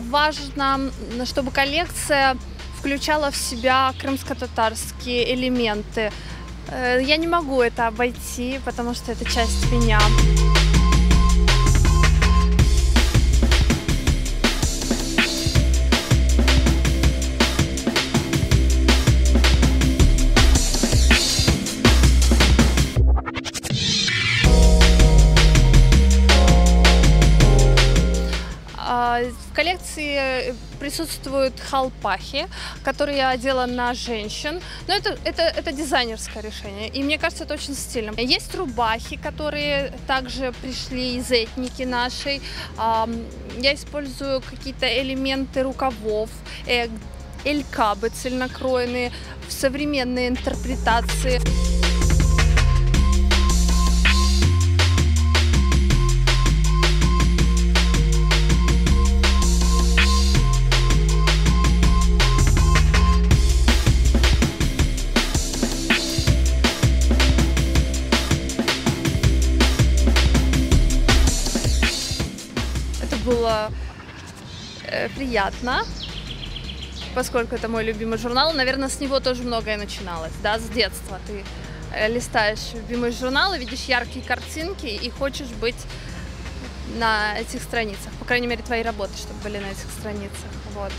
важно, чтобы коллекция включала в себя крымско-татарские элементы. Я не могу это обойти, потому что это часть меня. В коллекции присутствуют халпахи, которые я одела на женщин. Но это дизайнерское решение, и мне кажется, это очень стильно. Есть рубахи, которые также пришли из этники нашей. Я использую какие-то элементы рукавов, элькабы цельнокроенные в современной интерпретации. Было приятно, поскольку это мой любимый журнал. Наверное, с него тоже многое начиналось, да, с детства. Ты листаешь любимые журналы, видишь яркие картинки и хочешь быть на этих страницах. По крайней мере, твои работы, чтобы были на этих страницах. Вот.